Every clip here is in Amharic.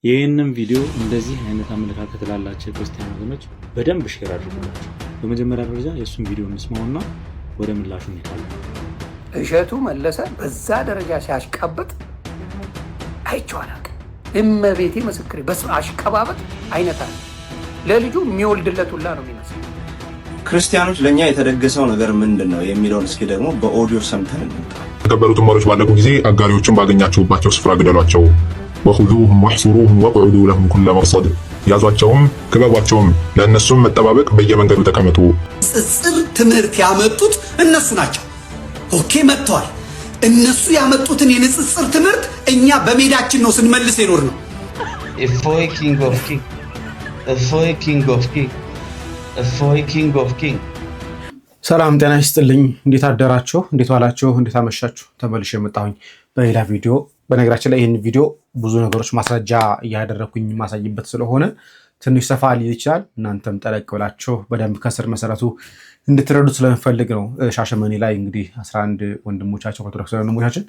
ይህንን ቪዲዮ እንደዚህ አይነት አመለካከት ላላቸው ክርስቲያን ወገኖች በደንብ ሼር አድርጉላቸው። በመጀመሪያ ደረጃ የእሱን ቪዲዮ እንስማውና ወደ ምላሹ እንሄዳለን። እሸቱ መለሰ በዛ ደረጃ ሲያሽቀብጥ አይቼው አላውቅም። እመቤቴ ምስክሬ፣ በሱ አሽቀባበጥ አይነት አለ። ለልጁ የሚወልድለት ሁላ ነው የሚመስለው። ክርስቲያኖች ለኛ የተደገሰው ነገር ምንድነው የሚለውን እስኪ ደግሞ በኦዲዮ ሰምተን እንምጣ። ተከበሩት ማሮች ባለቁ ጊዜ አጋሪዎችን ባገኛችሁባቸው ስፍራ ግደሏቸው። ወኹዙሁም ወህሱሩሁም ወቅዑዱ ለሁም ኩለ መርሰድ። ያዟቸውም ክበቧቸውም፣ ለእነሱም መጠባበቅ በየመንገዱ ተቀመጡ። ንጽጽር ትምህርት ያመጡት እነሱ ናቸው። ኦኬ መጥተዋል። እነሱ ያመጡትን የንጽጽር ትምህርት እኛ በሜዳችን ነው ስንመልስ የኖር ነው። እፎይ ኪንግ ኦፍ ኪንግ፣ እፎይ ኪንግ ኦፍ ኪንግ፣ እፎይ ኪንግ ኦፍ ኪንግ። ሰላም ጤና ይስጥልኝ። እንዴት አደራችሁ? እንዴት ዋላችሁ? እንዴት አመሻችሁ? ተመልሼ የመጣሁኝ በሌላ ቪዲዮ። በነገራችን ላይ ይህን ቪዲዮ ብዙ ነገሮች ማስረጃ እያደረኩኝ ማሳይበት ስለሆነ ትንሽ ሰፋ ሊል ይችላል። እናንተም ጠለቅ ብላችሁ በደንብ ከስር መሰረቱ እንድትረዱት ስለምፈልግ ነው። ሻሸመኔ ላይ እንግዲህ 11 ወንድሞቻቸው ኦርቶዶክስ ወንድሞቻችን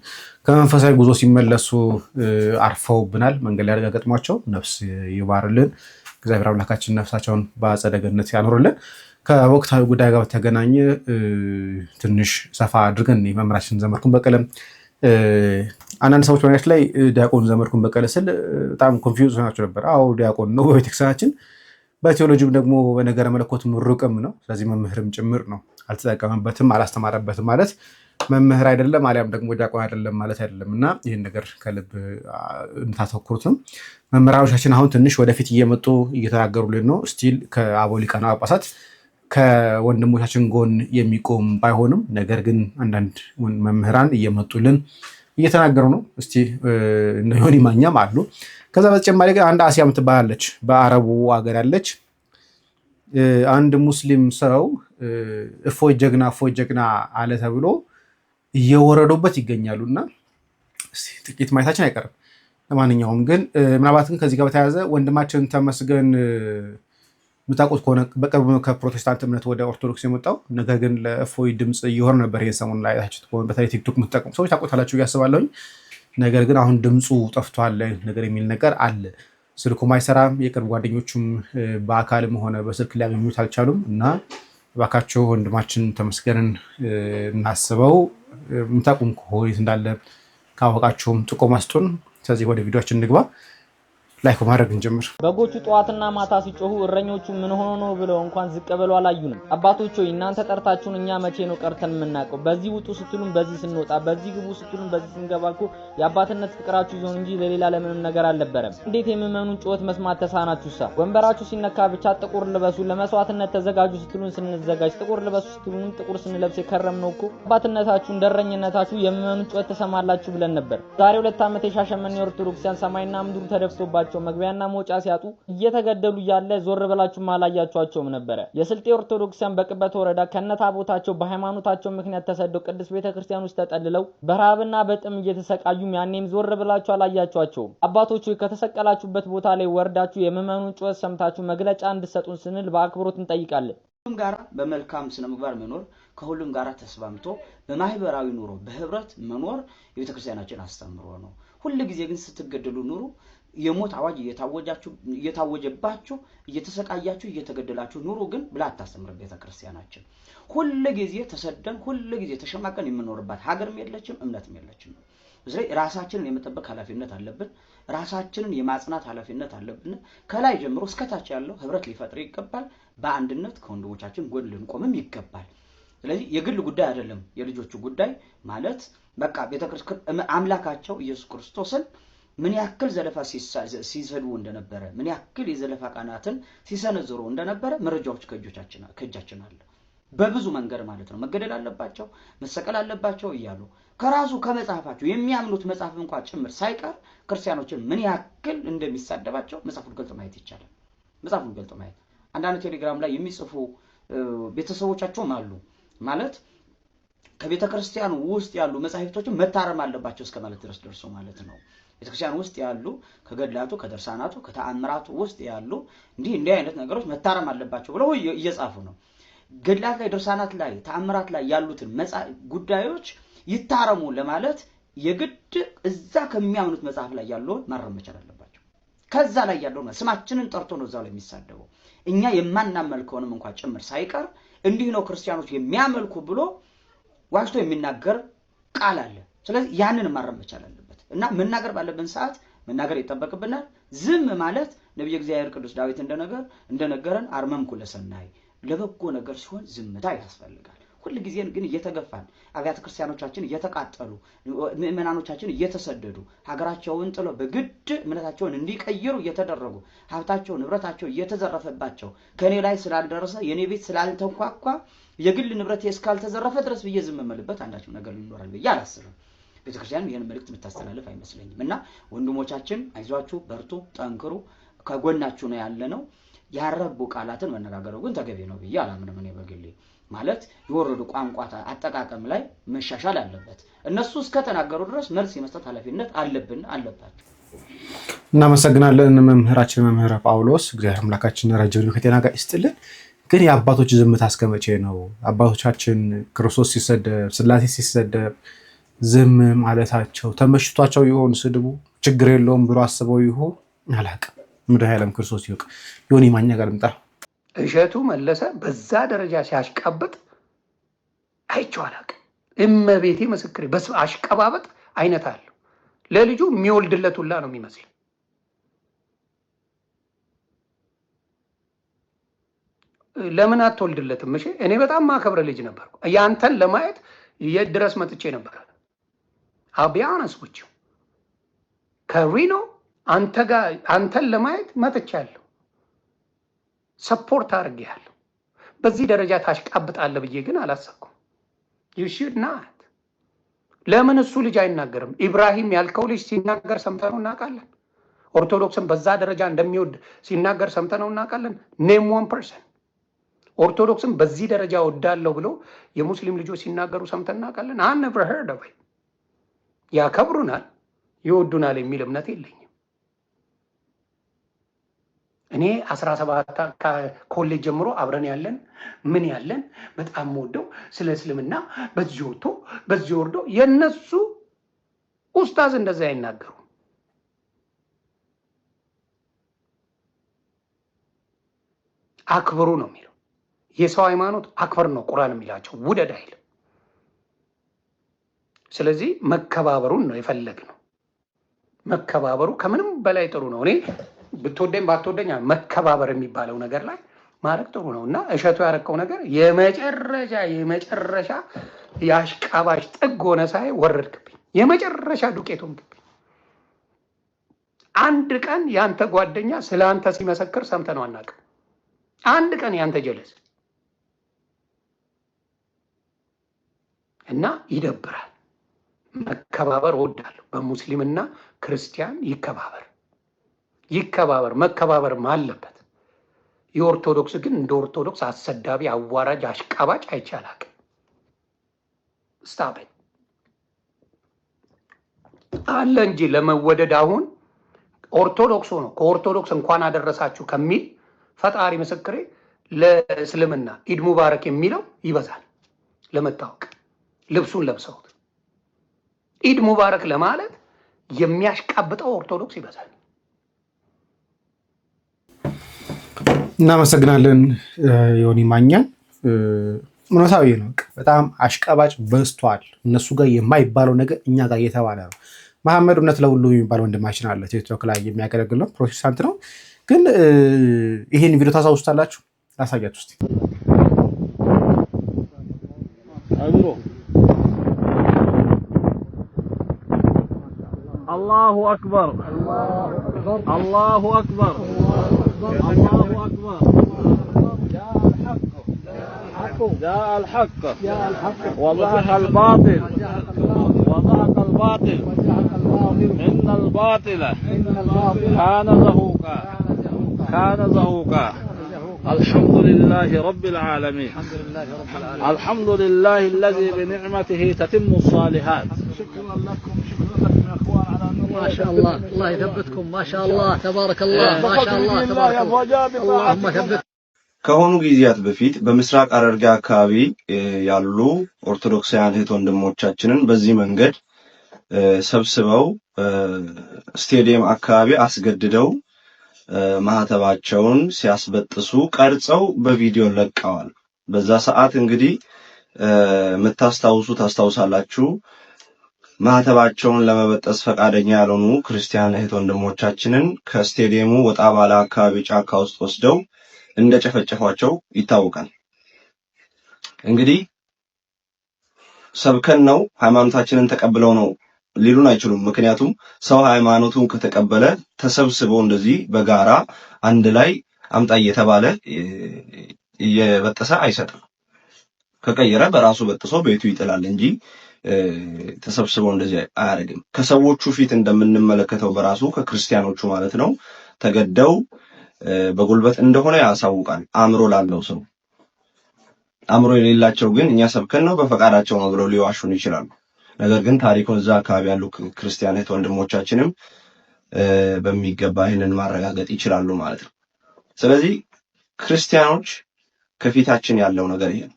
ከመንፈሳዊ ጉዞ ሲመለሱ አርፈውብናል። መንገድ ላይ አደጋ ገጥሟቸው ነፍስ ይባርልን። እግዚአብሔር አምላካችን ነፍሳቸውን በአጸደ ገነት ያኖርልን። ከወቅታዊ ጉዳይ ጋር በተገናኘ ትንሽ ሰፋ አድርገን መምህራችን ዘመድኩን በቀለም አንዳንድ ሰዎች በነገራችን ላይ ዲያቆን ዘመድኩን በቀለ ስል በጣም ኮንፊውዝ ሆናቸው ነበር። አዎ ዲያቆን ነው በቤተክርስቲያናችን፣ በቴዎሎጂም ደግሞ በነገረ መለኮት ምሩቅም ነው። ስለዚህ መምህርም ጭምር ነው። አልተጠቀመበትም፣ አላስተማረበትም ማለት መምህር አይደለም አሊያም ደግሞ ዲያቆን አይደለም ማለት አይደለም። እና ይህን ነገር ከልብ እንታተኩሩት ነው። መምህራኖቻችን አሁን ትንሽ ወደፊት እየመጡ እየተናገሩልን ነው። ስቲል ከአበው ሊቃነ ጳጳሳት ከወንድሞቻችን ጎን የሚቆም ባይሆንም ነገር ግን አንዳንድ መምህራን እየመጡልን እየተናገሩ ነው። እስቲ ዮኒ ማኛም አሉ። ከዛ በተጨማሪ ግን አንድ አሲያ የምትባላለች በአረቡ ሀገር ያለች አንድ ሙስሊም ሰው እፎይ ጀግና አለ ተብሎ እየወረዱበት ይገኛሉ። እና ጥቂት ማየታችን አይቀርም። ለማንኛውም ግን ምናልባት ግን ከዚህ ጋር በተያያዘ ወንድማችን ተመስገን ምታቆት ከሆነ በቅርቡ ከፕሮቴስታንት እምነት ወደ ኦርቶዶክስ የመጣው ነገር ግን ለእፎይ ድምፅ እየሆነ ነበር። ይሄን ሰሞን ላይ ታችሁት ከሆነ በተለይ ቲክቶክ የምትጠቀሙ ሰዎች ታቆታላችሁ እያስባለሁኝ። ነገር ግን አሁን ድምፁ ጠፍቷል ነገር የሚል ነገር አለ። ስልኩም አይሰራም። የቅርብ ጓደኞቹም በአካልም ሆነ በስልክ ሊያገኙት አልቻሉም። እና እባካችሁ ወንድማችን ተመስገንን እናስበው። ምታቁም ከሆነ እንዳለ ካወቃችሁም ጥቆማ ስጡን። ስለዚህ ወደ ቪዲዮአችን እንግባ። ላይክ ማድረግ እንጀምር። በጎቹ ጠዋትና ማታ ሲጮሁ እረኞቹ ምን ሆኖ ነው ብለው እንኳን ዝቅ ብለው አላዩንም። አባቶች ሆይ እናንተ ጠርታችሁን እኛ መቼ ነው ቀርተን የምናውቀው? በዚህ ውጡ ስትሉን በዚህ ስንወጣ፣ በዚህ ግቡ ስትሉን በዚህ ስንገባ እኮ የአባትነት ፍቅራችሁ ይዞን እንጂ ለሌላ ለምንም ነገር አልነበረም። እንዴት የምመኑን ጩኸት መስማት ተሳናችሁሳ? ወንበራችሁ ሲነካ ብቻ ጥቁር ልበሱ፣ ለመስዋዕትነት ተዘጋጁ ስትሉን ስንዘጋጅ፣ ጥቁር ልበሱ ስትሉን ጥቁር ስንለብስ የከረምነው እኮ አባትነታችሁ እንደረኝነታችሁ የምመኑን ጩኸት ተሰማላችሁ ብለን ነበር። ዛሬ 2 ዓመት የሻሸመኔ ኦርቶዶክሲያን ሰማይና ምድሩ ተደፍቶባቸው መግቢያና መውጫ ሲያጡ እየተገደሉ ያለ ዞር ብላችሁ ማላያችኋቸውም ነበር። የስልጤ ኦርቶዶክሲያን በቅበት ወረዳ ከነታቦታቸው በሃይማኖታቸው ምክንያት ተሰደው ቅድስት ቤተክርስቲያን ውስጥ ተጠልለው በረሃብና በጥም እየተሰቃዩም ያኔም ዞር ብላችሁ አላያችኋቸውም። አባቶች ሆይ ከተሰቀላችሁበት ቦታ ላይ ወርዳችሁ የምዕመኑን ጩኸት ሰምታችሁ መግለጫ እንድትሰጡን ስንል በአክብሮት እንጠይቃለን። ሁሉም ጋራ በመልካም ስነ ምግባር መኖር፣ ከሁሉም ጋራ ተስማምቶ በማህበራዊ ኑሮ በህብረት መኖር የቤተክርስቲያናችን አስተምሮ ነው። ሁሉ ጊዜ ግን ስትገደሉ ኑሩ፣ የሞት አዋጅ እየታወጀባችሁ እየተሰቃያችሁ እየተገደላችሁ ኑሩ ግን ብላ አታስተምር ቤተክርስቲያናችን። ሁሉ ጊዜ ተሰደን ሁሉ ጊዜ ተሸማቀን የምንኖርባት ሀገርም የለችም እምነትም የለችም። ስለዚህ ራሳችንን የመጠበቅ ኃላፊነት አለብን። ራሳችንን የማጽናት ኃላፊነት አለብን። ከላይ ጀምሮ እስከ ታች ያለው ህብረት ሊፈጥር ይገባል። በአንድነት ከወንድሞቻችን ጎን ልንቆምም ይገባል። ስለዚህ የግል ጉዳይ አይደለም። የልጆቹ ጉዳይ ማለት በቃ ቤተክርስቲያን አምላካቸው ኢየሱስ ክርስቶስን ምን ያክል ዘለፋ ሲሰዱ እንደነበረ ምን ያክል የዘለፋ ቃናትን ሲሰነዝሩ እንደነበረ መረጃዎች ከእጃችን አለ። በብዙ መንገድ ማለት ነው። መገደል አለባቸው፣ መሰቀል አለባቸው እያሉ ከራሱ ከመጽሐፋቸው የሚያምኑት መጽሐፍ እንኳን ጭምር ሳይቀር ክርስቲያኖችን ምን ያክል እንደሚሳደባቸው መጽሐፉን ገልጦ ማየት ይቻላል። መጽሐፉን ገልጦ ማየት አንዳንድ ቴሌግራም ላይ የሚጽፉ ቤተሰቦቻቸውም አሉ ማለት ከቤተክርስቲያን ውስጥ ያሉ መጽሐፍቶችን መታረም አለባቸው እስከ ማለት ድረስ ደርሶ ማለት ነው። ቤተክርስቲያን ውስጥ ያሉ ከገድላቱ ከደርሳናቱ ከተአምራቱ ውስጥ ያሉ እንዲህ አይነት ነገሮች መታረም አለባቸው ብለው እየጻፉ ነው። ገድላት ላይ ደርሳናት ላይ ተአምራት ላይ ያሉትን ጉዳዮች ይታረሙ ለማለት የግድ እዛ ከሚያምኑት መጽሐፍ ላይ ያለውን ማረም መቻል አለባቸው። ከዛ ላይ ያለው ነው ስማችንን ጠርቶ ነው እዛው ላይ የሚሳደበው። እኛ የማናመልከውንም እንኳን ጭምር ሳይቀር እንዲህ ነው ክርስቲያኖች የሚያመልኩ ብሎ ዋሽቶ የሚናገር ቃል አለ። ስለዚህ ያንን ማረም መቻል አለበት እና መናገር ባለብን ሰዓት መናገር ይጠበቅብናል። ዝም ማለት ነብዩ እግዚአብሔር ቅዱስ ዳዊት እንደነገረን አርመምኩ ለሰናይ ለበጎ ነገር ሲሆን ዝምታ ያስፈልጋል። ሁሉ ጊዜን ግን እየተገፋን አብያተ ክርስቲያኖቻችን እየተቃጠሉ ምእመናኖቻችን እየተሰደዱ ሀገራቸውን ጥለው በግድ እምነታቸውን እንዲቀይሩ እየተደረጉ ሀብታቸው ንብረታቸው እየተዘረፈባቸው ከኔ ላይ ስላልደረሰ የኔ ቤት ስላልተንኳኳ የግል ንብረት እስካልተዘረፈ ድረስ ብዬ ዝም መልበት አንዳቸው ነገር ሊኖራል ብዬ አላስብም። ቤተክርስቲያን ይሄን መልእክት የምታስተላልፍ አይመስለኝም እና ወንድሞቻችን አይዟችሁ፣ በርቱ፣ ጠንክሩ፣ ከጎናችሁ ነው ያለነው። ያረቡ ቃላትን መነጋገሩ ግን ተገቢ ነው ብዬ አላምንም። እኔ በግሌ ማለት የወረዱ ቋንቋ አጠቃቀም ላይ መሻሻል አለበት። እነሱ እስከተናገሩ ድረስ መልስ የመስጠት ኃላፊነት አለባቸው። እናመሰግናለን መምህራችን መምህር ጳውሎስ። እግዚአብሔር አምላካችን ረጅም ዕድሜ ከጤና ጋር ይስጥልን። ግን የአባቶች ዝምታ እስከመቼ ነው? አባቶቻችን ክርስቶስ ሲሰደብ ስላሴ ሲሰደብ ዝም ማለታቸው ተመሽቷቸው ይሆን? ስድቡ ችግር የለውም ብሎ አስበው ይሆን? አላውቅም። መድኃኔዓለም ክርስቶስ ይወቅ። ዮኒ ማኛ ጋር ልምጣ። እሸቱ መለሰ በዛ ደረጃ ሲያሽቃብጥ አይቼው አላውቅም። እመቤቴ ምስክሬ፣ አሽቀባበጥ አይነት አለው። ለልጁ የሚወልድለት ሁላ ነው የሚመስል። ለምን አትወልድለትም? እሺ እኔ በጣም ማከብረ ልጅ ነበርኩ። ያንተን ለማየት የት ድረስ መጥቼ ነበር። አቢያነስ ውጭው ከሪኖ አንተን ለማየት መጥቻለሁ። ሰፖርት አድርጌያለሁ። በዚህ ደረጃ ታሽቃብጣለህ ብዬ ግን አላሰብኩም። ይሽድ ናት። ለምን እሱ ልጅ አይናገርም? ኢብራሂም ያልከው ልጅ ሲናገር ሰምተነው እናውቃለን። ኦርቶዶክስን በዛ ደረጃ እንደሚወድ ሲናገር ሰምተነው እናውቃለን። ኔም ዋን ፐርሰን ኦርቶዶክስን በዚህ ደረጃ ወዳለሁ ብሎ የሙስሊም ልጆች ሲናገሩ ሰምተን እናውቃለን። አይ ኔቨር ሄርድ ኦፍ ኢት። ያከብሩናል፣ ይወዱናል የሚል እምነት የለኝም። እኔ 17 ኮሌጅ ጀምሮ አብረን ያለን በጣም ወደው ስለ እስልምና በዚህ ወጥቶ በዚህ ወርዶ የነሱ ኡስታዝ እንደዛ አይናገሩ። አክብሩ ነው የሚለው። የሰው ሃይማኖት አክብር ነው ቁርአን የሚላቸው፣ ውደድ አይልም። ስለዚህ መከባበሩን ነው የፈለግነው። መከባበሩ ከምንም በላይ ጥሩ ነው። እኔ ብትወደኝ ባትወደኝ መከባበር የሚባለው ነገር ላይ ማድረግ ጥሩ ነው እና እሸቱ ያረከው ነገር የመጨረሻ የአሽቃባጭ ጥግ ሆነ ሳይ ወረድክብኝ። የመጨረሻ ዱቄት ሆንክብኝ። አንድ ቀን ያንተ ጓደኛ ስለ አንተ ሲመሰክር ሰምተነው አናውቅም። አንድ ቀን ያንተ ጀለስ እና ይደብራል። መከባበር እወዳለሁ። በሙስሊምና ክርስቲያን ይከባበር መከባበርም አለበት። የኦርቶዶክስ ግን እንደ ኦርቶዶክስ አሰዳቢ፣ አዋራጅ፣ አሽቃባጭ አይቻላል። ስታበ አለ እንጂ ለመወደድ አሁን ኦርቶዶክስ ሆኖ ከኦርቶዶክስ እንኳን አደረሳችሁ ከሚል ፈጣሪ ምስክሬ ለእስልምና ኢድ ሙባረክ የሚለው ይበዛል። ለመታወቅ ልብሱን ለብሰውት ኢድ ሙባረክ ለማለት የሚያሽቃብጠው ኦርቶዶክስ ይበዛል። እናመሰግናለን ዮኒ ማኛን። እውነታዊ ነው። በጣም አሽቃባጭ በዝቷል። እነሱ ጋር የማይባለው ነገር እኛ ጋር እየተባለ ነው። መሐመድ እውነት ለሁሉ የሚባል ወንድማችን አለ። ቲክቶክ ላይ የሚያገለግል ነው፣ ፕሮቴስታንት ነው። ግን ይሄን ቪዲዮ ታሳውስታላችሁ? ላሳያችሁ እስቲ። الله أكبر الله أكبر الله أكبر جاء الحق وضحك الباطل إن الباطل كان زهوقا الحمد لله رب العالمين الحمد لله الذي بنعمته تتم الصالحات. شكرا لكم يا اخوان على ما شاء الله. الله يثبتكم ما شاء الله تبارك الله ما شاء الله تبارك الله. اللهم ثبت. ከሆኑ ጊዜያት በፊት በምስራቅ ሐረርጌ አካባቢ ያሉ ኦርቶዶክሳውያን እህት ወንድሞቻችንን በዚህ መንገድ ሰብስበው ስቴዲየም አካባቢ አስገድደው ማህተባቸውን ሲያስበጥሱ ቀርጸው በቪዲዮ ለቀዋል። በዛ ሰዓት እንግዲህ ታስታውሳላችሁ ማህተባቸውን ለመበጠስ ፈቃደኛ ያልሆኑ ክርስቲያን እህት ወንድሞቻችንን ከስቴዲየሙ ወጣ ባለ አካባቢ ጫካ ውስጥ ወስደው እንደጨፈጨፏቸው ይታወቃል። እንግዲህ ሰብከን ነው ሃይማኖታችንን ተቀብለው ነው ሊሉን አይችሉም። ምክንያቱም ሰው ሃይማኖቱን ከተቀበለ ተሰብስበው እንደዚህ በጋራ አንድ ላይ አምጣ እየተባለ እየበጠሰ አይሰጥም። ከቀየረ በራሱ በጥሶ ቤቱ ይጥላል እንጂ ተሰብስበው እንደዚህ አያደርግም። ከሰዎቹ ፊት እንደምንመለከተው በራሱ ከክርስቲያኖቹ ማለት ነው ተገደው በጉልበት እንደሆነ ያሳውቃል። አእምሮ ላለው ሰው። አእምሮ የሌላቸው ግን እኛ ሰብከን ነው በፈቃዳቸው ነው ብለው ሊዋሹን ይችላሉ። ነገር ግን ታሪኩን እዛ አካባቢ ያሉ ክርስቲያን እህት ወንድሞቻችንም በሚገባ ይህንን ማረጋገጥ ይችላሉ ማለት ነው። ስለዚህ ክርስቲያኖች ከፊታችን ያለው ነገር ይሄ ነው።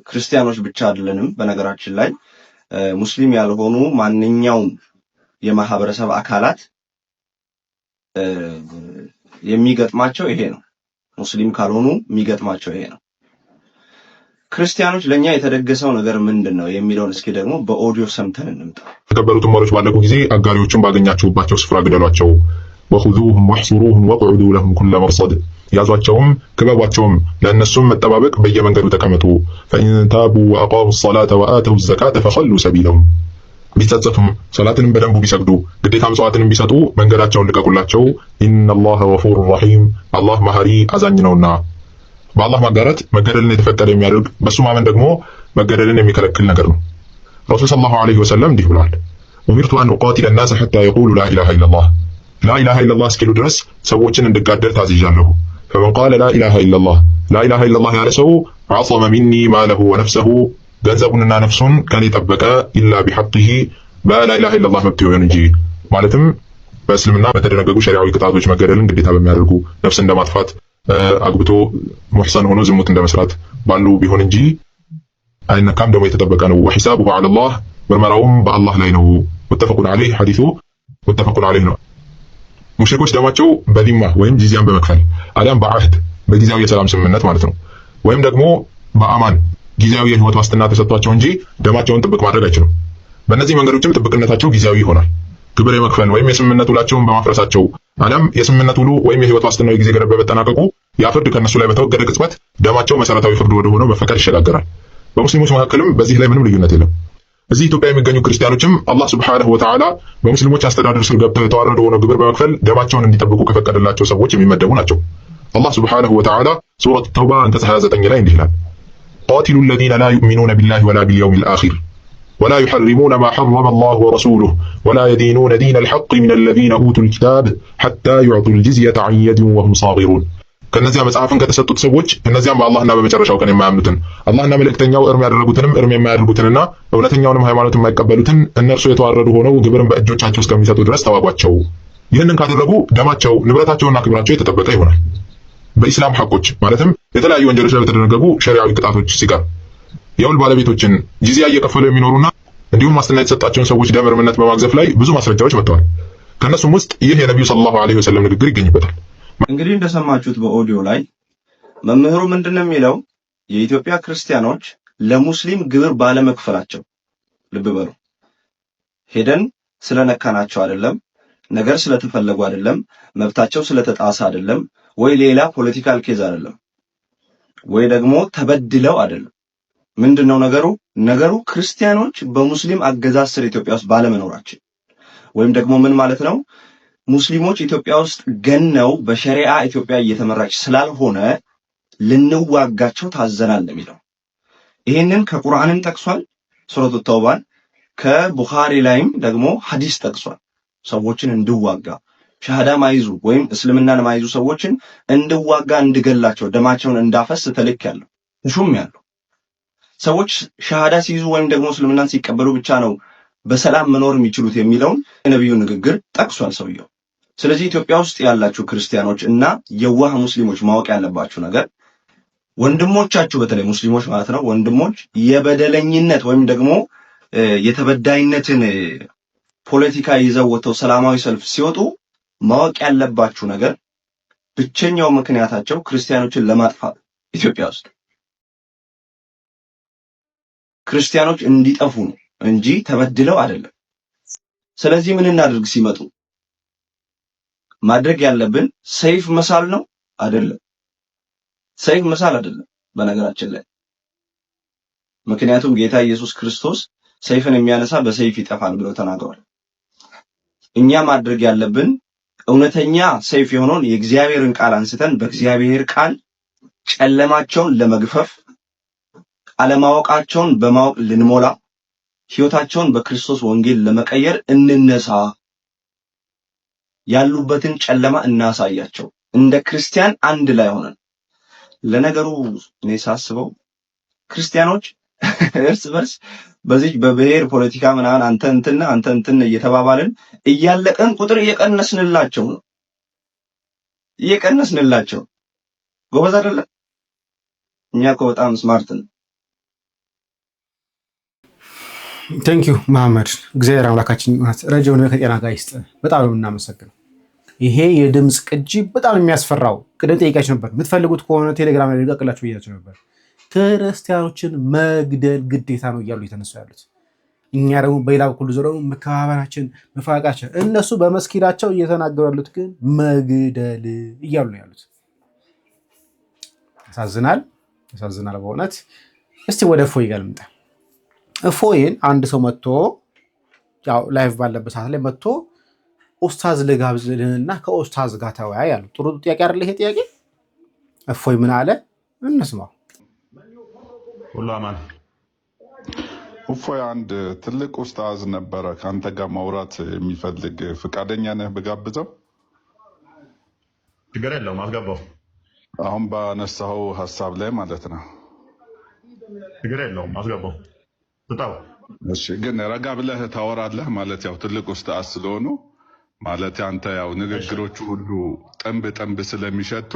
ክርስቲያኖች ብቻ አይደለንም። በነገራችን ላይ ሙስሊም ያልሆኑ ማንኛውም የማህበረሰብ አካላት የሚገጥማቸው ይሄ ነው። ሙስሊም ካልሆኑ የሚገጥማቸው ይሄ ነው። ክርስቲያኖች ለኛ የተደገሰው ነገር ምንድነው የሚለውን እስኪ ደግሞ በኦዲዮ ሰምተን እንምጣ። የተከበሩት ዑመሮች ባለቁ ጊዜ አጋሪዎችን ባገኛችሁባቸው ስፍራ ግደሏቸው። ወኹዙሁም ወህሱሩሁም ወቅዑዱ ለሁም ኩለ መርሰድ፣ ያዟቸውም ክበቧቸውም፣ ለእነሱም መጠባበቅ በየመንገዱ ተቀመጡ። ፈኢን ታቡ ወአቃሙ ሰላተ ወአተው ዘካተ ፈኸሉ ሰቢለሁም፣ ቢጸጸቱም ሰላትንም በደንቡ ቢሰግዱ ግዴታ ምጽዋትንም ቢሰጡ መንገዳቸውን ልቀቁላቸው። ኢነላህ ገፉር ረሂም፣ አላህ መሐሪ አዛኝ ነውና። በአላህ ማጋራት መገደልን የተፈቀደ የሚያደርግ በሱ ማመን ደግሞ መገደልን የሚከለክል ነገር ነው። ረሱል ሰለላሁ ዐለይሂ ወሰለም እንዲህ ብለዋል፣ ኡሚርቱ አን ኡቃቲለ ናስ ሐታ የቁሉ ላ ኢላሃ ኢለላህ፣ ላ ኢላሃ ኢለላህ እስኪሉ ድረስ ሰዎችን እንድጋደል ታዝዣለሁ። ፈመን ቃለ ላ ኢላሃ ኢለላህ፣ ላ ኢላሃ ኢለላህ ያለ ሰው ዐሰመ ሚኒ ማለሁ ወነፍሰሁ፣ ገንዘቡንና ነፍሱን ከኔ ጠበቀ፣ ኢላ ቢሐቂሂ፣ በላ ኢላሃ ኢለላህ መብት ይሆን እንጂ። ማለትም በእስልምና በተደነገጉ ሸሪዓዊ ቅጣቶች መገደልን ግዴታ በሚያደርጉ ነፍስ እንደማጥፋት አግብቶ ሙህሰን ሆኖ ዝሙት እንደመስራት ባሉ ቢሆን እንጂ አይነካም፣ ደግሞ የተጠበቀ ነው። ወሂሳቡሁ ዐለላህ፣ ምርመራውም በአላህ ላይ ነው። ሙተፈቁን ዐለይህ፣ ሐዲሱ ሙተፈቁን ዐለይህ ነው። ሙሽሪኮች ደማቸው በዚማ ወይም ጂዚያን በመክፈል አሊያም በአህድ በጊዜያዊ የሰላም ስምምነት ማለት ነው፣ ወይም ደግሞ በአማን ጊዜያዊ የህይወት ዋስትና ተሰጥቷቸው እንጂ ደማቸውን ጥብቅ ማድረግ አይችሉም። በእነዚህ መንገዶችም ጥብቅነታቸው ጊዜያዊ ይሆናል። ግብር የመክፈል ወይም የስምምነት ውላቸውን በማፍረሳቸው አሊያም የስምምነት ውሉ ወይም የህይወት ዋስትናው ጊዜ ገደብ በመጠናቀቁ ያ ፍርድ ከነሱ ላይ በተወገደ ቅጽበት ደማቸው መሰረታዊ ፍርድ ወደ ሆነው መፈቀድ ይሸጋገራል። በሙስሊሞች መካከልም በዚህ ላይ ምንም ልዩነት የለም። እዚህ ኢትዮጵያ የሚገኙ ክርስቲያኖች አላህ ሱብሓነሁ ወተዓላ በሙስሊሞች አስተዳደር ስር ገብተው የተዋረዱ ሆነው ግብር በመክፈል ደማቸውን እንዲጠብቁ ከፈቀደላቸው ሰዎች የሚመደቡ ናቸው። አላህ ሱብሓነሁ ወተዓላ ሱረቱ ተውባ አንቀጽ 29 ላይ እንዲህ ይላል፣ ቃቲሉ الذين لا يؤمنون بالله ولا باليوم الآخر ولا يحرمون ما حرم الله ورسوله ولا يدينون دين الحق من الذين أوتوا الكتاب حتى يعطوا الجزية عن يد وهم صاغرون። ከነዚያ መጽሐፍን ከተሰጡት ሰዎች እነዚያም በአላህና በመጨረሻው ቀን የማያምኑትን አላህና መልእክተኛው እርም ያደረጉትንም እርም የማያደርጉትንና እውነተኛውንም ሃይማኖት የማይቀበሉትን እነርሱ የተዋረዱ ሆነው ግብርን በእጆቻቸው እስከሚሰጡ ድረስ ተዋጓቸው። ይህንን ካደረጉ ደማቸው ንብረታቸውና ክብራቸው የተጠበቀ ይሆናል። በኢስላም ሐቆች ማለትም የተለያዩ ወንጀሎች ላይ በተደነገጉ ሸሪዓዊ ቅጣቶች ሲቀር የውል ባለቤቶችን ጂዚያ እየከፈሉ የሚኖሩና እንዲሁም ዋስትና የተሰጣቸውን ሰዎች ደም እርምነት በማግዘፍ ላይ ብዙ ማስረጃዎች መጥተዋል። ከነሱም ውስጥ ይህ የነብዩ ሰለላሁ ዐለይሂ ወሰለም ንግግር ይገኝበታል። እንግዲህ እንደሰማችሁት በኦዲዮ ላይ መምህሩ ምንድነው የሚለው? የኢትዮጵያ ክርስቲያኖች ለሙስሊም ግብር ባለመክፈላቸው፣ ልብ በሉ፣ ሄደን ስለነካናቸው አይደለም፣ ነገር ስለተፈለጉ አይደለም፣ መብታቸው ስለተጣሰ አይደለም፣ ወይ ሌላ ፖለቲካል ኬዝ አይደለም፣ ወይ ደግሞ ተበድለው አይደለም። ምንድነው ነገሩ ክርስቲያኖች በሙስሊም አገዛዝ ስር ኢትዮጵያ ውስጥ ባለመኖራቸው፣ ወይም ደግሞ ምን ማለት ነው? ሙስሊሞች ኢትዮጵያ ውስጥ ገነው በሸሪዓ ኢትዮጵያ እየተመራች ስላልሆነ ልንዋጋቸው ታዘናል የሚለው። ይሄንን ከቁርአንም ጠቅሷል ሱረቱ ተውባን፣ ከቡኻሪ ላይም ደግሞ ሐዲስ ጠቅሷል። ሰዎችን እንድዋጋ ሻሃዳ ማይዙ ወይም እስልምናን ማይዙ ሰዎችን እንድዋጋ፣ እንድገላቸው፣ ደማቸውን እንዳፈስ ተልኬያለሁ፣ ተሹሜያለሁ። ሰዎች ሻሃዳ ሲይዙ ወይም ደግሞ እስልምናን ሲቀበሉ ብቻ ነው በሰላም መኖር የሚችሉት የሚለውን የነብዩ ንግግር ጠቅሷል ሰውየው። ስለዚህ ኢትዮጵያ ውስጥ ያላችሁ ክርስቲያኖች እና የዋህ ሙስሊሞች ማወቅ ያለባችሁ ነገር ወንድሞቻችሁ በተለይ ሙስሊሞች ማለት ነው ወንድሞች የበደለኝነት ወይም ደግሞ የተበዳይነትን ፖለቲካ ይዘው ወጥተው ሰላማዊ ሰልፍ ሲወጡ ማወቅ ያለባችሁ ነገር ብቸኛው ምክንያታቸው ክርስቲያኖችን ለማጥፋት ኢትዮጵያ ውስጥ ክርስቲያኖች እንዲጠፉ ነው እንጂ ተበድለው አይደለም። ስለዚህ ምን እናድርግ? ሲመጡ ማድረግ ያለብን ሰይፍ መሳል ነው አይደለም። ሰይፍ መሳል አይደለም በነገራችን ላይ ምክንያቱም ጌታ ኢየሱስ ክርስቶስ ሰይፍን የሚያነሳ በሰይፍ ይጠፋል ብሎ ተናግሯል። እኛ ማድረግ ያለብን እውነተኛ ሰይፍ የሆነውን የእግዚአብሔርን ቃል አንስተን በእግዚአብሔር ቃል ጨለማቸውን ለመግፈፍ አለማወቃቸውን በማወቅ ልንሞላ ሕይወታቸውን በክርስቶስ ወንጌል ለመቀየር እንነሳ። ያሉበትን ጨለማ እናሳያቸው እንደ ክርስቲያን አንድ ላይ ሆነን። ለነገሩ እኔ ሳስበው ክርስቲያኖች እርስ በርስ በዚህ በብሔር ፖለቲካ ምናምን አንተ እንትን እየተባባልን እያለቀን ቁጥር እየቀነስንላቸው ነው። ጎበዝ አይደለም? እኛ እኮ በጣም ስማርት ነን። ቴንክ ዩ መሐመድ። እግዚአብሔር አምላካችን ረጅም ዕድሜ ከጤና ጋር ይስጥ። በጣም ነው የምናመሰግነው። ይሄ የድምፅ ቅጂ በጣም የሚያስፈራው ቅድም ጠይቃችሁ ነበር። የምትፈልጉት ከሆነ ቴሌግራም ላይ ልቀቅላችሁ ብያችሁ ነበር። ክርስቲያኖችን መግደል ግዴታ ነው እያሉ የተነሱ ያሉት፣ እኛ ደግሞ በሌላ በኩል ዞሮ መከባበራችን መፋቃችን፣ እነሱ በመስጊዳቸው እየተናገሩ ያሉት ግን መግደል እያሉ ነው ያሉት። ያሳዝናል በእውነት። እስቲ ወደ እፎይ ጋር ልምጣ። እፎይን አንድ ሰው መጥቶ ያው ላይቭ ባለበት ሰዓት ላይ መጥቶ ኡስታዝ ልጋብዝልንና ከኡስታዝ ጋር ተወያይ አሉ። ጥሩ ጥያቄ አይደለ ይሄ ጥያቄ? እፎይ ምን አለ እንስማው። ሁሉ አማን። እፎይ አንድ ትልቅ ኡስታዝ ነበረ ከአንተ ጋር ማውራት የሚፈልግ፣ ፈቃደኛ ነህ ብጋብዘው? ችግር የለውም አስገባው። አሁን ባነሳው ሀሳብ ላይ ማለት ነው። ችግር የለውም አስገባው ስጣው። እሺ ግን ረጋ ብለህ ታወራለህ ማለት ያው ትልቅ ኡስታዝ ስለሆኑ ማለት አንተ ያው ንግግሮቹ ሁሉ ጥንብ ስለሚሸቱ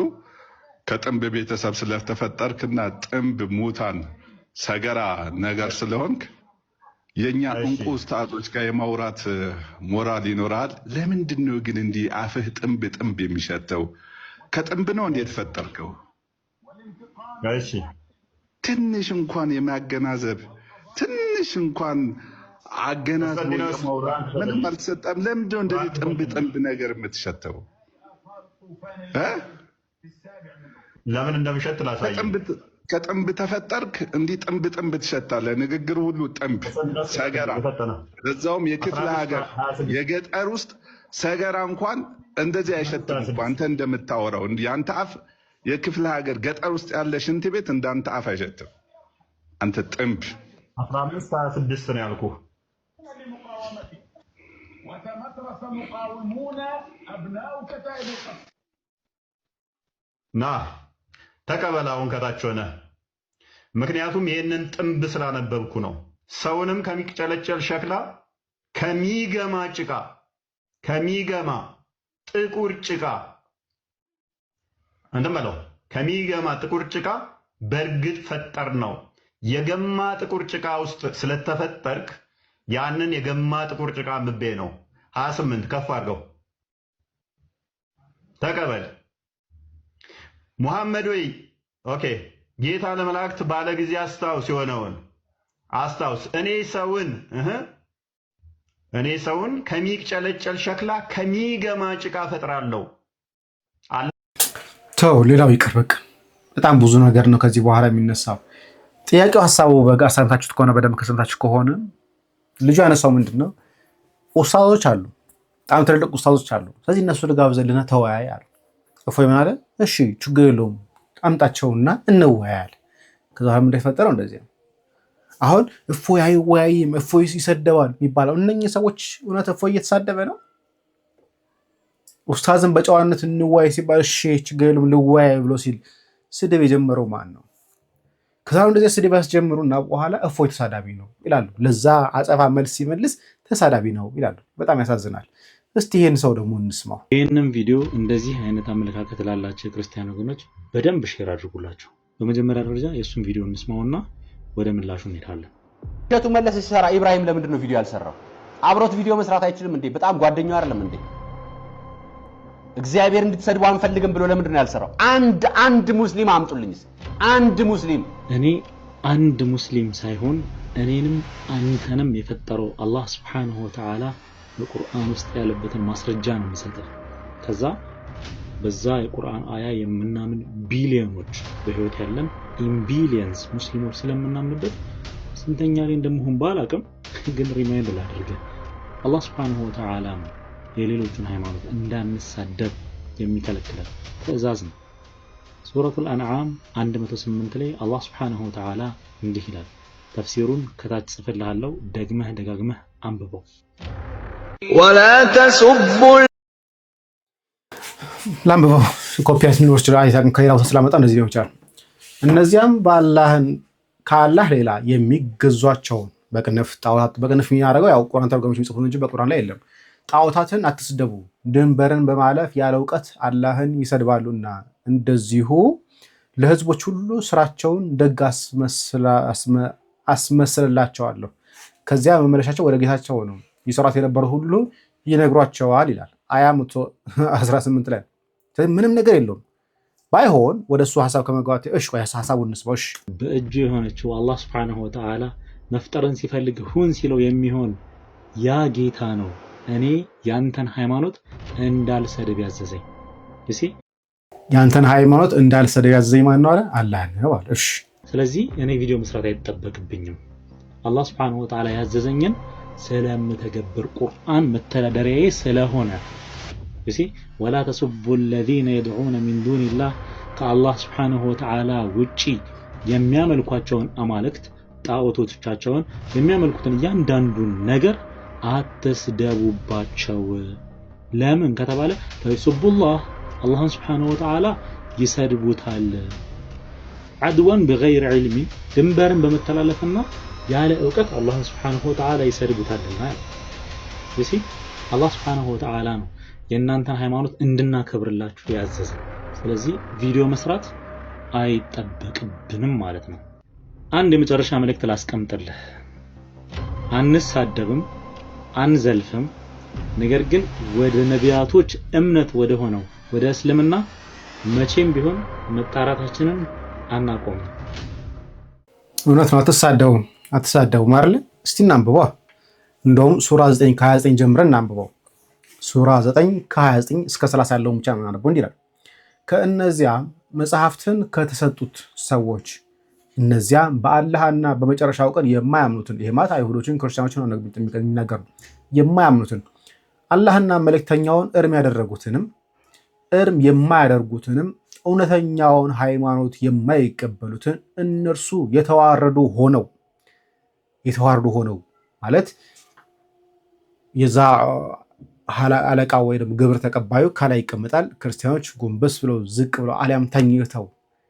ከጥንብ ቤተሰብ ስለተፈጠርክና ጥንብ ሙታን ሰገራ ነገር ስለሆንክ የኛ እንቁ ኡስታዞች ጋር የማውራት ሞራል ይኖራል። ለምንድን ነው ግን እንዲህ አፍህ ጥንብ የሚሸተው? ከጥንብ ነው እንዴ የተፈጠርከው? እሺ ትንሽ እንኳን የማገናዘብ ትንሽ እንኳን አገናዝቦ የማውራት ምንም አልተሰጠም። ለምንድን ነው እንደዚህ ጥንብ ነገር የምትሸተው? ለምን እንደምሸት ላሳይ። ከጥንብ ተፈጠርክ እንዲህ ጥንብ ትሸታለህ። ንግግር ሁሉ ጥንብ ሰገራ፣ በዛውም የክፍለ ሀገር የገጠር ውስጥ ሰገራ እንኳን እንደዚህ አይሸትም እኮ አንተ እንደምታወራው። የአንተ አፍ የክፍለ ሀገር ገጠር ውስጥ ያለ ሽንት ቤት እንዳንተ አፍ አይሸትም። አንተ ጥንብ 15-26 ነው ያልኩህ። ና ተቀበላውን ከታች ሆነ። ምክንያቱም ይህንን ጥንብ ስላነበብኩ ነው። ሰውንም ከሚጨለጨል ሸክላ ከሚገማ ጥቁር ጭቃ እንደምለው ከሚገማ ጥቁር ጭቃ በእርግጥ ፈጠር ነው። የገማ ጥቁር ጭቃ ውስጥ ስለተፈጠርክ ያንን የገማ ጥቁር ጭቃ ምቤ ነው። 28 ከፍ አድርገው ተቀበል። ሙሐመድ ወይ ኦኬ፣ ጌታ ለመላእክት ባለ ጊዜ አስታውስ፣ የሆነውን አስታውስ። እኔ ሰውን ከሚጨለጨል ሸክላ ከሚገማ ጭቃ ፈጥራለሁ። ተው ሌላው ይቅር በቃ። በጣም ብዙ ነገር ነው ከዚህ በኋላ የሚነሳው። ጥያቄው ሀሳቡ በጋ ሰምታችሁት ከሆነ በደንብ ከሰምታችሁ ከሆነ ልጁ ያነሳው ምንድን ነው? ኡስታዞች አሉ፣ በጣም ትልልቅ ኡስታዞች አሉ። ስለዚህ እነሱ ልጋብዘልና ተወያይ አሉ። እፎይ ምን አለ? እሺ ችግር የለውም አምጣቸውና እንወያያል። ከዛ ምን እንደተፈጠረው እንደዚህ ነው። አሁን እፎይ አይወያይም፣ እፎይ ይሰደባል የሚባለው እነኚህ ሰዎች እውነት እፎይ እየተሳደበ ነው? ኡስታዝን በጨዋነት እንወያይ ሲባል እሺ ችግር የለውም ልወያይ ብሎ ሲል ስድብ የጀመረው ማን ነው? ከዛ እንደዚህ ስድብ ያስጀምሩና በኋላ እፎይ ተሳዳቢ ነው ይላሉ። ለዛ አጸፋ መልስ ሲመልስ ተሳዳቢ ነው ይላሉ። በጣም ያሳዝናል። እስቲ ይሄን ሰው ደግሞ እንስማው። ይህንን ቪዲዮ እንደዚህ አይነት አመለካከት ላላቸው የክርስቲያን ወገኖች በደንብ ሼር አድርጉላቸው። በመጀመሪያ ደረጃ የእሱን ቪዲዮ እንስማውና ወደ ምላሹ እንሄዳለን። እሸቱ መለስ ሲሰራ ኢብራሂም ለምንድን ነው ቪዲዮ ያልሰራው? አብሮት ቪዲዮ መስራት አይችልም እንዴ? በጣም ጓደኛው አይደለም እንዴ? እግዚአብሔር እንድትሰድቡ አንፈልግም ብሎ ለምንድን ነው ያልሰራው? አንድ ሙስሊም አምጡልኝ። አንድ ሙስሊም እኔ አንድ ሙስሊም ሳይሆን እኔንም አንተንም የፈጠረው አላህ Subhanahu Wa Ta'ala በቁርአን ውስጥ ያለበትን ማስረጃ ነው የሚሰጠው። ከዛ በዛ የቁርአን አያ የምናምን ቢሊዮኖች በህይወት ያለን ኢምቢሊየንስ ሙስሊሞች ስለምናምንበት ስንተኛ ላይ እንደምሆን ባላቅም ግን ሪማይንድ ላድርግ አላህ Subhanahu Wa Ta'ala የሌሎችን ሃይማኖት እንዳንሳደብ የሚከለክለን ትዕዛዝ ነው። ሱረቱል አንዓም 108 ላይ አላህ Subhanahu Wa Ta'ala እንዲህ ይላል። ተፍሲሩን ከታች ጽፍልሃለሁ፣ ደጋግመህ አንብበው። ولا تسبوا ላንብበው ኮፒያስ ሊኖር ይችላል። አይታን ከሌላው ተስላመጣ እንደዚህ ነው ይችላል። እነዚያም ከአላህ ሌላ የሚገዟቸውን በቅንፍ ጣዖታት በቅንፍ የሚያደርገው ያው ቁርአን ተርጓሚዎች የሚጽፉት እንጂ በቁርአን ላይ የለም። ጣዖታትን አትስደቡ፣ ድንበርን በማለፍ ያለ ዕውቀት አላህን ይሰድባሉና እንደዚሁ ለህዝቦች ሁሉ ስራቸውን ደግ አስመስልላቸዋለሁ፣ ከዚያ መመለሻቸው ወደ ጌታቸው ነው፣ ይሰሯት የነበሩ ሁሉ ይነግሯቸዋል ይላል አያ 18 ላይ። ምንም ነገር የለውም። ባይሆን ወደሱ ሐሳብ ከመግባት ቆይ ሐሳቡን እንስማው። በእጁ የሆነችው አላህ Subhanahu Wa Ta'ala መፍጠርን ሲፈልግ ሁን ሲለው የሚሆን ያ ጌታ ነው እኔ ያንተን ሃይማኖት እንዳልሰድብ ያዘዘኝ። እሺ ያንተን ሃይማኖት እንዳልሰድብ ያዘዘኝ ማን ነው አለ? አላህ ነው አለ። እሺ ስለዚህ እኔ ቪዲዮ መስራት አይተጠበቅብኝም። አላህ Subhanahu Wa Ta'ala ያዘዘኝን ስለምተገብር ቁርአን መተዳደሪያዬ ስለሆነ እሺ ወላ ተسبوا الذين يدعون من دون الله ከአላህ Subhanahu Wa Ta'ala ውጪ የሚያመልኳቸውን አማልክት ጣዖቶቻቸውን የሚያመልኩትን ያንዳንዱን ነገር አትስደቡባቸው። ለምን ከተባለ ተይሱቡላህ አላህን Subhanahu Wa Ta'ala ይሰድቡታል። አድዋን በغير علم ድንበርን በመተላለፍና ያለ ዕውቀት አላህን Subhanahu Wa Ta'ala ይሰድቡታልና እሺ አላህ Subhanahu Wa Ta'ala ነው የእናንተን ሃይማኖት እንድናከብርላችሁ ያዘዘ። ስለዚህ ቪዲዮ መስራት አይጠበቅብንም ማለት ነው። አንድ የመጨረሻ መልእክት ላስቀምጥልህ። አንሳደብም፣ አንዘልፍም፣ ነገር ግን ወደ ነቢያቶች እምነት ወደ ሆነው ወደ እስልምና መቼም ቢሆን መጣራታችንን አናቆምም። እውነት ነው። አትሳደቡም አይደል? እስቲ እናንብበው። እንደውም ሱራ 9 ከ29 ጀምረን እናንብበው። ሱራ 9 ከ29 እስከ 30 ያለውን ብቻ ነው እናንብበው። እንዲህ ይላል ከእነዚያ መጽሐፍትን ከተሰጡት ሰዎች እነዚያ በአላህና በመጨረሻው ቀን የማያምኑትን ይሄ ማለት አይሁዶችን ክርስቲያኖችን ነው የሚናገሩ የማያምኑትን አላህና መልእክተኛውን እርም ያደረጉትንም እርም የማያደርጉትንም እውነተኛውን ሃይማኖት የማይቀበሉትን እነርሱ የተዋረዱ ሆነው ማለት የዛ አለቃ ወይም ግብር ተቀባዩ ከላይ ይቀመጣል። ክርስቲያኖች ጎንበስ ብለው ዝቅ ብለው አሊያም ተኝተው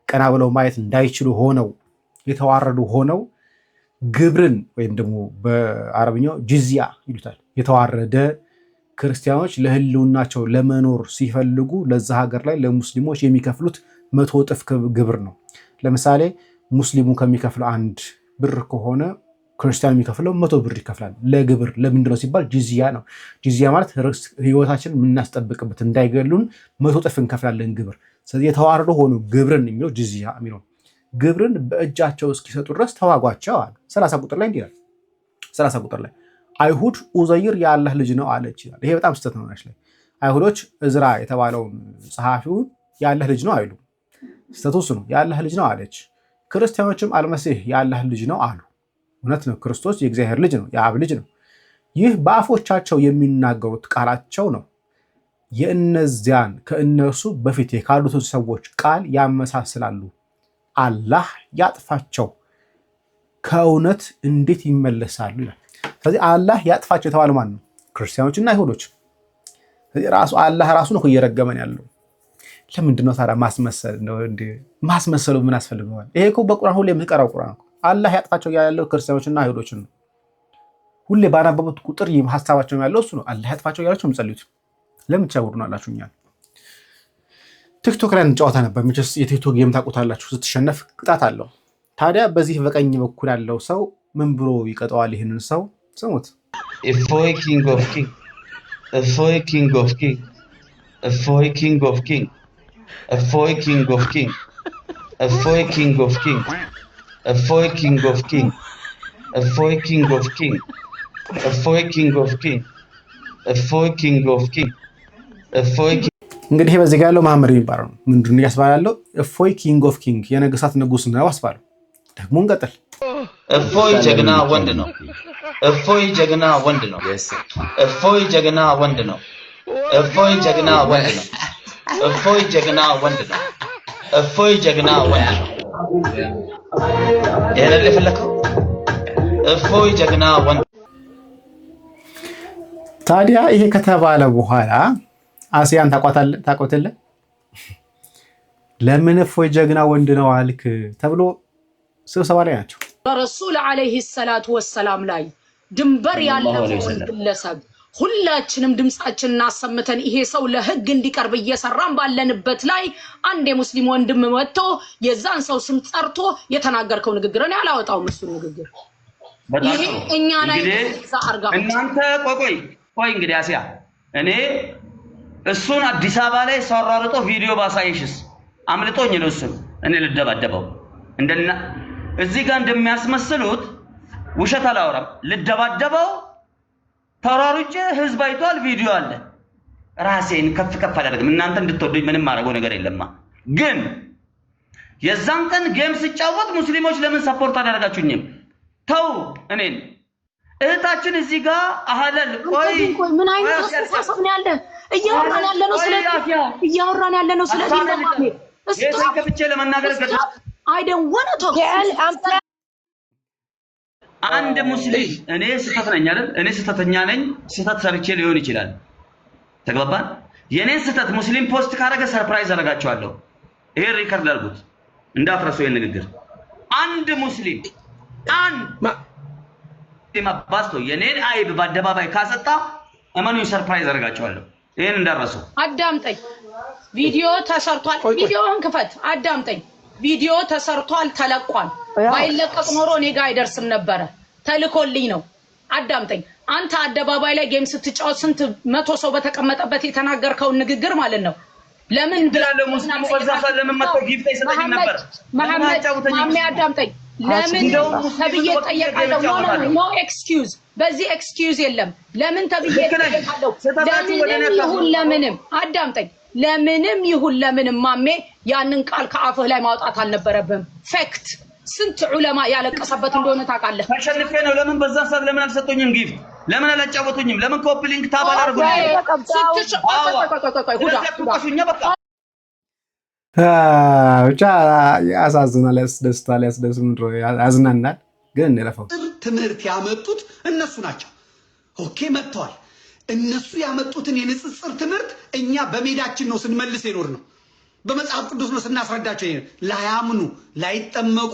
ቀና ብለው ማየት እንዳይችሉ ሆነው የተዋረዱ ሆነው ግብርን ወይም ደግሞ በአረብኛው ጂዚያ ይሉታል የተዋረደ ክርስቲያኖች ለህልውናቸው ለመኖር ሲፈልጉ ለዛ ሀገር ላይ ለሙስሊሞች የሚከፍሉት 100 እጥፍ ግብር ነው። ለምሳሌ ሙስሊሙ ከሚከፍለው 1 ብር ከሆነ ክርስቲያኑ የሚከፍለው 100 ብር ይከፍላል ለግብር። ለምንድነው ሲባል ጂዚያ ነው። ጂዚያ ማለት ህይወታችንን የምናስጠብቅበት እንዳይገሉን 100 እጥፍ እንከፍላለን ግብር። ስለዚህ የተዋረዱ ሆኑ ግብርን የሚለው ጂዚያ የሚለው ግብርን በእጃቸው እስኪሰጡ ድረስ ተዋጓቸው አለ። 30 ቁጥር ላይ እንዲህ ይላል። 30 ቁጥር ላይ አይሁድ ኡዘይር የአላህ ልጅ ነው አለች ይላል። ይሄ በጣም ስህተት ነው። አይሁዶች እዝራ የተባለውን ጸሐፊውን የአላህ ልጅ ነው አይሉ። ስህተቱ እሱ ነው። የአላህ ልጅ ነው አለች። ክርስቲያኖችም አልመሲህ የአላህ ልጅ ነው አሉ። እውነት ነው። ክርስቶስ የእግዚአብሔር ልጅ ነው፣ የአብ ልጅ ነው። ይህ በአፎቻቸው የሚናገሩት ቃላቸው ነው። የእነዚያን ከእነርሱ በፊት የካዱትን ሰዎች ቃል ያመሳስላሉ። አላህ ያጥፋቸው፣ ከእውነት እንዴት ይመለሳሉ ይላል። ስለዚህ አላህ ያጥፋቸው የተባለ ማን ነው? ክርስቲያኖችና አይሁዶች። ስለዚህ ራሱ አላህ ራሱ ነው እየረገመን ያለው። ለምንድን ነው ታዲያ ማስመሰሉ ምን አስፈልገዋል? ይሄ እኮ በቁርአን ሁሌ የምትቀራው ቁርአን እኮ አላህ ያጥፋቸው ያለው ክርስቲያኖችና አይሁዶችን ነው። ሁሌ ባነበቡት ቁጥር ሀሳባቸው ያለው እሱ ነው። አላህ ያጥፋቸው ያላቸው የምጸልዩት ለምን ትቸውሩናላችሁ? እኛ ቲክቶክ ላይ እንጫወታ ነበር። የቲክቶክ ጌም ታውቁታላችሁ። ስትሸነፍ ቅጣት አለው። ታዲያ በዚህ በቀኝ በኩል ያለው ሰው ምን ብሎ ይቀጠዋል? ይህንን ሰው ስሙት። እፎይ ኪንግ ኦፍ ኪንግ እፎይ king of king እፎይ king of king እፎይ king of king እፎይ king of king እፎይ king of king እፎይ king of king እፎይ king of king እፎይ እንግዲህ በዚህ ጋር ያለው መሐመድ የሚባለው ነው። ምንድን ነው ያስባል ያለው? እፎይ ኪንግ ኦፍ ኪንግ የነገስታት ንጉስ ነው አስባለው። ደግሞ እንቀጥል። እፎይ ጀግና ወንድ ነው። እፎይ ጀግና ወንድ ነው። እፎይ ጀግና ወንድ ነው። እፎይ ጀግና ወንድ ነው። እፎይ ጀግና ወንድ ነው። እፎይ ጀግና ወንድ ነው። ያለለ ፈለከው እፎይ ጀግና ወንድ። ታዲያ ይሄ ከተባለ በኋላ አሲያን ታቆተለ ለምን እፎይ ጀግና ወንድ ነው አልክ ተብሎ ስብሰባ ላይ ናቸው። ረሱል አለይሂ ሰላቱ ወሰላም ላይ ድንበር ያለፈውን ግለሰብ ሁላችንም ድምጻችንን አሰምተን ይሄ ሰው ለህግ እንዲቀርብ እየሰራን ባለንበት ላይ አንድ የሙስሊም ወንድም መጥቶ የዛን ሰው ስም ጠርቶ የተናገርከው ንግግር ነው ያላወጣው እሱ ንግግር ይሄ እኛ ላይ ዛርጋ እናንተ ቆይ እንግዲህ አሲያ እኔ እሱን አዲስ አበባ ላይ ሰራርጦ ቪዲዮ ባሳይሽስ አምልጦኝ ነው እሱ እኔ ልደባደበው እንደና እዚህ ጋር እንደሚያስመስሉት ውሸት አላወራም ልደባደበው ተራሩጬ ህዝብ አይቷል ቪዲዮ አለ ራሴን ከፍ አላደርግም እናንተ እንድትወዱኝ ምንም ማረገው ነገር የለማ ግን የዛን ቀን ጌም ሲጫወት ሙስሊሞች ለምን ሰፖርት አደረጋችሁኝም ተው እኔን እህታችን እዚህ ጋር አህለል ቆይ ምን አይነት አስተሳሰብ ነው ያለ እያወራን ያለ ነው ስለ ዲን እዚህ ከፍቼ ለመናገር I don't want to talk አንድ ሙስሊም እኔ ስህተት ነኝ አይደል እኔ ስህተተኛ ነኝ ስህተት ሰርቼ ሊሆን ይችላል ተግባባን የኔ ስህተት ሙስሊም ፖስት ካረገ ሰርፕራይዝ አደርጋቸዋለሁ ይሄ ሪከርድ አድርጉት እንዳትረሱ ይሄን ንግግር አንድ ሙስሊም ባስቶ የኔን አይብ በአደባባይ ካሰጣ እመኑኝ ሰርፕራይዝ አደርጋቸዋለሁ ይሄን እንዳትረሱ አዳምጠኝ ቪዲዮ ተሰርቷል ቪዲዮውን ክፈት አዳምጠኝ ቪዲዮ ተሰርቷል ተለቋል ባይለቀቅ ኖሮ እኔ ጋር አይደርስም ነበር ተልኮልኝ ነው አዳምጠኝ አንተ አደባባይ ላይ ጌም ስትጫወት ስንት መቶ ሰው በተቀመጠበት የተናገርከው ንግግር ማለት ነው ለምን ብላለ ሙስሊሙ ወዛፋ ለምን መጥቶ ጊፍት አይሰጠኝ ነበር ማሜ አዳምጠኝ ለምን ተብዬ ጠየቃለሁ ኖ ኤክስኪውዝ በዚህ ኤክስኪውዝ የለም ለምን ተብዬ ጠየቃለሁ ለምን ይሁን ለምንም አዳምጠኝ ለምንም ይሁን ለምንም ማሜ ያንን ቃል ከአፍህ ላይ ማውጣት አልነበረብህም ፋክት ስንት ዑለማ ያለቀሰበት እንደሆነ ታውቃለህ ተሸንፌ ነው ለምን በዛን ሰዓት ለምን አልሰጡኝም ጊፍት ለምን አላጫወቱኝም ለምን ኮፒ ሊንክ ታባል አድርጉኝ ብቻ ያሳዝናል ያስደስታል ያዝናናል ግን እንለፈው ትምህርት ያመጡት እነሱ ናቸው ኦኬ መጥተዋል እነሱ ያመጡትን የንጽጽር ትምህርት እኛ በሜዳችን ነው ስንመልስ የኖር ነው በመጽሐፍ ቅዱስ ነው ስናስረዳቸው ላያምኑ ላይጠመቁ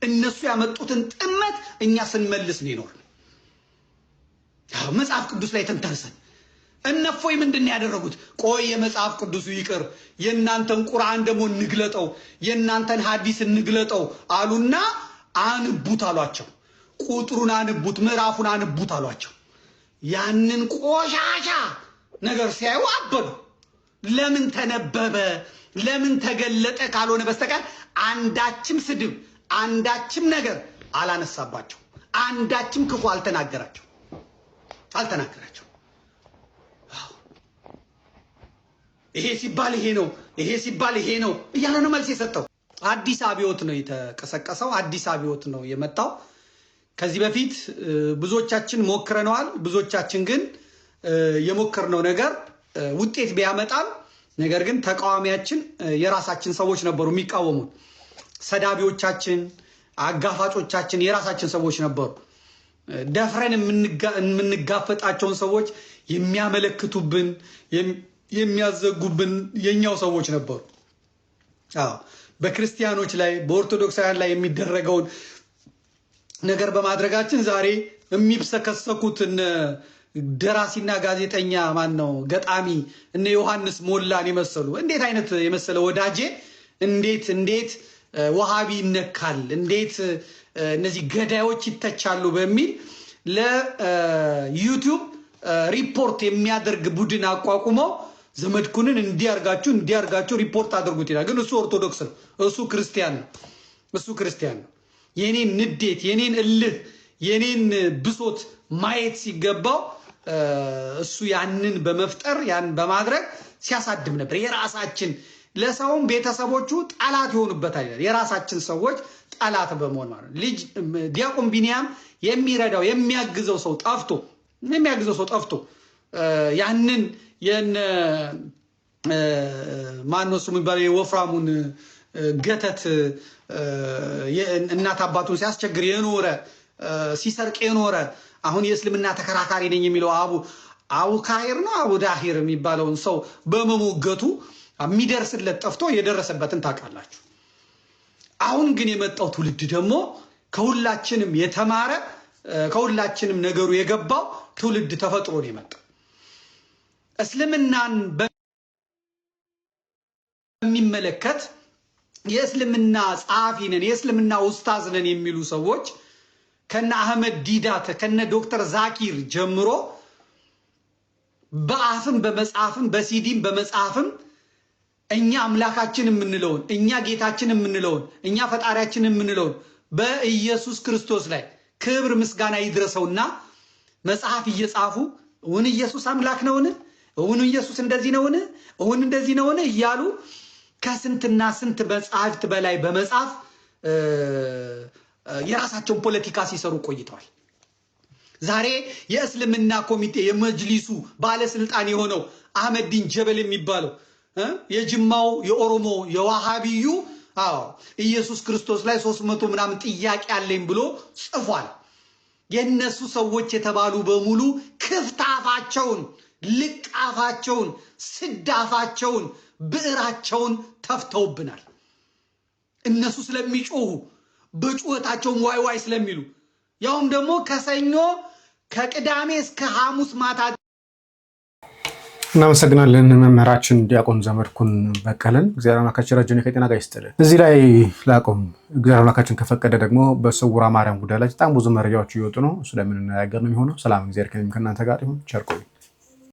እነሱ ያመጡትን ጥመት እኛ ስንመልስ ነው የኖር ነው መጽሐፍ ቅዱስ ላይ ተንተርሰን እነፎይ ምንድነው ያደረጉት ቆይ የመጽሐፍ ቅዱሱ ይቅር የናንተን ቁርአን ደግሞ እንግለጠው የናንተን ሐዲስ እንግለጠው አሉና አንቡት አሏቸው ቁጥሩን አንቡት ምዕራፉን አንቡት አሏቸው ያንን ቆሻሻ ነገር ሲያዩ አበዱ ለምን ተነበበ ለምን ተገለጠ ካልሆነ በስተቀር አንዳችም ስድብ አንዳችም ነገር አላነሳባቸው አንዳችም ክፉ አልተናገራቸው ይሄ ሲባል ይሄ ነው ይሄ ሲባል ይሄ ነው እያለ ነው መልስ የሰጠው አዲስ አብዮት ነው የተቀሰቀሰው አዲስ አብዮት ነው የመጣው ከዚህ በፊት ብዙዎቻችን ሞክረናል ብዙዎቻችን ግን የሞከርነው ነገር ውጤት ቢያመጣም ነገር ግን ተቃዋሚያችን የራሳችን ሰዎች ነበሩ የሚቃወሙት ሰዳቢዎቻችን አጋፋጮቻችን የራሳችን ሰዎች ነበሩ ደፍረን የምንጋፈጣቸውን ሰዎች የሚያመለክቱብን የሚያዘጉብን የኛው ሰዎች ነበሩ በክርስቲያኖች ላይ በኦርቶዶክሳውያን ላይ የሚደረገውን ነገር በማድረጋችን ዛሬ የሚብሰከሰኩት ደራሲና ጋዜጠኛ ማን ነው ገጣሚ እነ ዮሐንስ ሞላን የመሰሉ እንዴት አይነት የመሰለ ወዳጄ እንዴት ወሃቢ ይነካል እንዴት እነዚህ ገዳዮች ይተቻሉ በሚል ለዩቲዩብ ሪፖርት የሚያደርግ ቡድን አቋቁመው ዘመድኩንን እንዲያርጋችሁ ሪፖርት አድርጉት ይላል። ግን እሱ ኦርቶዶክስ ነው፣ እሱ ክርስቲያን ነው። የኔን ንዴት፣ የኔን እልህ፣ የኔን ብሶት ማየት ሲገባው እሱ ያንን በመፍጠር ያን በማድረግ ሲያሳድም ነበር። የራሳችን ለሰውም ቤተሰቦቹ ጠላት ይሆኑበታል ይላል። የራሳችን ሰዎች ጠላት በመሆን ማለት ልጅ ዲያቆን ቢኒያም የሚረዳው የሚያግዘው ሰው ጠፍቶ ያንን የነ ማነው ስሙ የሚባለው የወፍራሙን ገተት እናት አባቱን ሲያስቸግር የኖረ ሲሰርቅ የኖረ አሁን የእስልምና ተከራካሪ ነኝ የሚለው አቡ ካሂር ነው አቡ ዳሂር የሚባለውን ሰው በመሞገቱ የሚደርስለት ጠፍቶ የደረሰበትን ታውቃላችሁ። አሁን ግን የመጣው ትውልድ ደግሞ ከሁላችንም የተማረ ከሁላችንም ነገሩ የገባው ትውልድ ተፈጥሮ ነው የመጣው። እስልምናን በሚመለከት የእስልምና ጸሐፊ ነን የእስልምና ኡስታዝ ነን የሚሉ ሰዎች ከነ አህመድ ዲዳት ከነ ዶክተር ዛኪር ጀምሮ በአፍም በመጽሐፍም በሲዲም በመጽሐፍም እኛ አምላካችን የምንለውን እኛ ጌታችን የምንለውን እኛ ፈጣሪያችን የምንለውን በኢየሱስ ክርስቶስ ላይ ክብር ምስጋና ይድረሰውና መጽሐፍ እየጻፉ እውን ኢየሱስ አምላክ ነውን? እውን ኢየሱስ እንደዚህ ነውን? እውን እንደዚህ ነውን? እያሉ ከስንትና ስንት መጽሐፍት በላይ በመጽሐፍ የራሳቸውን ፖለቲካ ሲሰሩ ቆይተዋል። ዛሬ የእስልምና ኮሚቴ የመጅሊሱ ባለስልጣን የሆነው አህመዲን ጀበል የሚባለው የጅማው የኦሮሞ የዋሃቢዩ ኢየሱስ ክርስቶስ ላይ 300 ምናምን ጥያቄ አለኝ ብሎ ጽፏል። የነሱ ሰዎች የተባሉ በሙሉ ክፍታፋቸውን ልቃፋቸውን ስዳፋቸውን ብዕራቸውን ተፍተውብናል። እነሱ ስለሚጮሁ በጩኸታቸውን ዋይ ስለሚሉ ያውም ደግሞ ከሰኞ ከቅዳሜ እስከ ሐሙስ ማታ። እናመሰግናለን መምህራችን ዲያቆን ዘመድኩን በቀለን። እግዚአብሔር አምላካችን ረጅም የጤና ጋር ይስጥልን። እዚህ ላይ ላቆም። እግዚአብሔር አምላካችን ከፈቀደ ደግሞ በስውራ ማርያም ጉዳይ ላይ በጣም ብዙ መረጃዎች እየወጡ ነው። ስለምንነጋገር ነው የሚሆነው። ሰላም እግዚአብሔር ከእናንተ ጋር ይሁን። ቸር ቆዩ።